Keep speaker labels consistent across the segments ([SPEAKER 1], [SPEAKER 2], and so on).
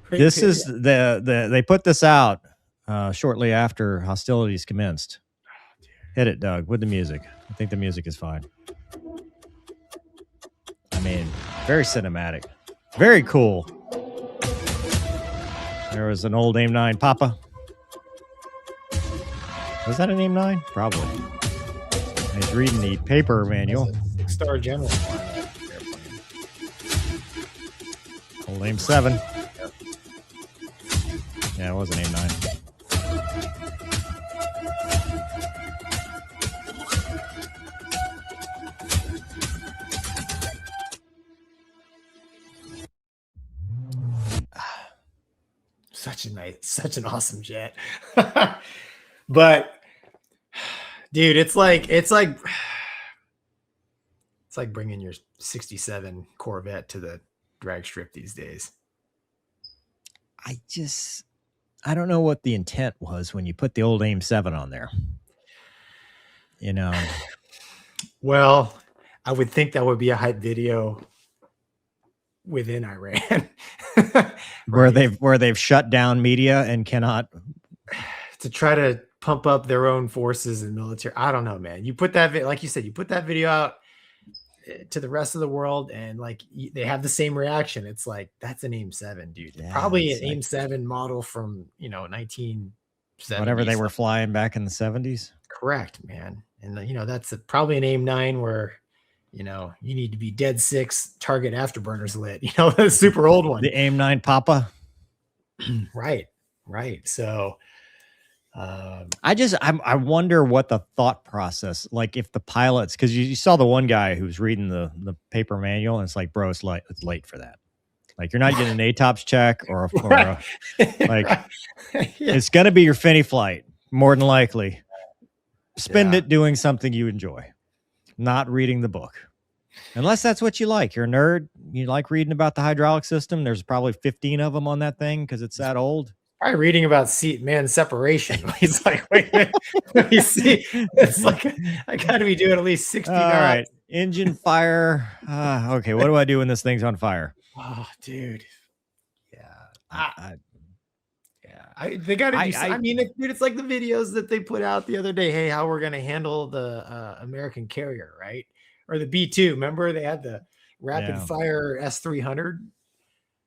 [SPEAKER 1] This is they put this out shortly after hostilities commenced. Hit it, Doug, with the music. I think the music is fine. I mean, very cinematic, very cool. There was an old AIM-9 Papa. Was that an AIM-9? Probably. He's reading the paper manual.
[SPEAKER 2] 6-star general.
[SPEAKER 1] Old AIM-7. Yep. Yeah, it was an AIM-9.
[SPEAKER 2] Such an awesome jet. But dude, it's like bringing your 67 Corvette to the drag strip these days.
[SPEAKER 1] I don't know what the intent was when you put the old AIM-7 on there. You know.
[SPEAKER 2] Well, I would think that would be a hype video within Iran.
[SPEAKER 1] where they've shut down media and cannot,
[SPEAKER 2] to try to pump up their own forces and military. I don't know, man. You put that, like you said, you put that video out to the rest of the world, and like they have the same reaction. It's like, that's an AIM-7, dude. Yeah, probably an AIM-7 model from 1970s,
[SPEAKER 1] whatever they were flying back in the 70s.
[SPEAKER 2] Correct, man. And that's probably an AIM-9 where you need to be dead 6 target afterburners lit. The super old one,
[SPEAKER 1] the AIM-9 Papa.
[SPEAKER 2] Right. So
[SPEAKER 1] I wonder what the thought process, like if the pilots, because you saw the one guy who was reading the paper manual, and it's like, bro, it's late for that. Like, you're not getting an ATOPS check or it's going to be your Finney flight, more than likely. Spend it doing something you enjoy, not reading the book. Unless that's what you like. You're a nerd. You like reading about the hydraulic system. There's probably 15 of them on that thing because it's that old.
[SPEAKER 2] Probably reading about seat man separation. He's like, wait, let me see. It's like, I got to be doing at least 60 knots.
[SPEAKER 1] All right. Engine fire. Okay. What do I do when this thing's on fire?
[SPEAKER 2] Oh, dude. Yeah. They got to do. I mean, dude, it's like the videos that they put out the other day. Hey, how we're going to handle the American carrier, right? Or the B-2. Remember, they had the rapid fire S-300.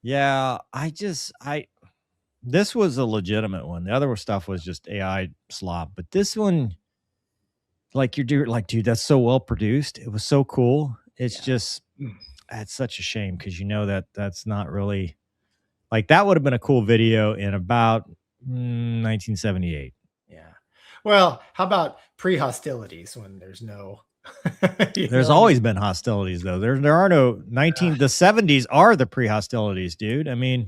[SPEAKER 1] Yeah, this was a legitimate one. The other stuff was just AI slop, but this one, like, dude, that's so well produced. It was so cool. It's just, it's such a shame because that's not really, like, that would have been a cool video in about 1978.
[SPEAKER 2] Yeah. Well, how about pre-hostilities when there's no?
[SPEAKER 1] There's always been hostilities, though. There are no the 70s are the pre-hostilities, dude. I mean,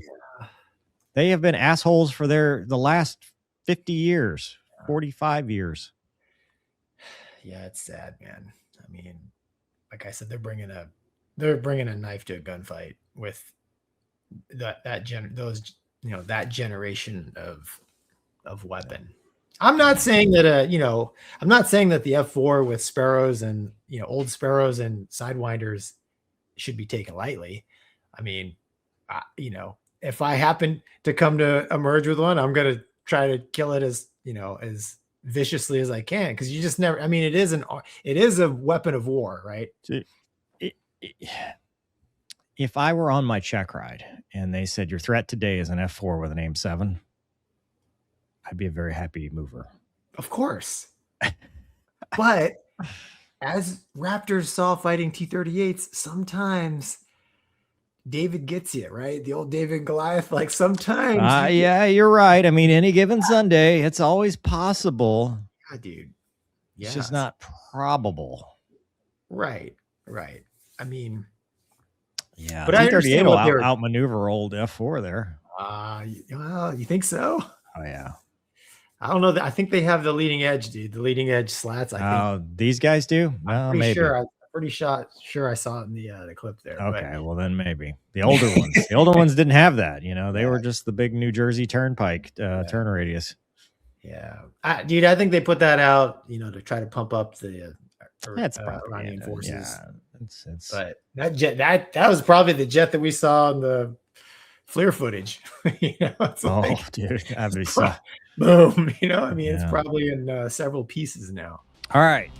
[SPEAKER 1] they have been assholes for the last 50 years, 45 years.
[SPEAKER 2] Yeah, it's sad, man. I mean, like I said, they're bringing a knife to a gunfight with that generation of weapon. I'm not saying that I'm not saying that the F-4 with Sparrows and old Sparrows and Sidewinders should be taken lightly. I mean, if I happen to come to emerge with one, I'm gonna try to kill it as viciously as I can, because you just never. I mean, it is a weapon of war, right?
[SPEAKER 1] If I were on my check ride and they said your threat today is an F-4 with an AIM-7, I'd be a very happy mover.
[SPEAKER 2] Of course. But as Raptors saw fighting T-38s, sometimes David gets you, right? The old David and Goliath, like sometimes.
[SPEAKER 1] Yeah, you're right. I mean, any given Sunday, it's always possible.
[SPEAKER 2] Yeah, dude.
[SPEAKER 1] Yeah. It's just not probable.
[SPEAKER 2] Right. I mean,
[SPEAKER 1] yeah, but T-38 will outmaneuver old F-4 there.
[SPEAKER 2] You think so?
[SPEAKER 1] Oh, yeah.
[SPEAKER 2] I don't know. I think they have the leading edge, dude. The leading edge slats. I think
[SPEAKER 1] these guys do.
[SPEAKER 2] I'm
[SPEAKER 1] maybe.
[SPEAKER 2] I'm pretty sure I saw it in the clip there.
[SPEAKER 1] Okay, well then maybe the older ones. The older ones didn't have that. They were just the big New Jersey Turnpike turn radius.
[SPEAKER 2] Yeah, dude. I think they put that out, to try to pump up the Iranian forces.
[SPEAKER 1] Yeah,
[SPEAKER 2] but that jet, that was probably the jet that we saw in the FLIR footage. It's
[SPEAKER 1] Oh,
[SPEAKER 2] like,
[SPEAKER 1] dude, that'd be
[SPEAKER 2] it's
[SPEAKER 1] so.
[SPEAKER 2] boom. I mean, it's
[SPEAKER 1] Yeah.
[SPEAKER 2] probably in several pieces now.
[SPEAKER 1] All right.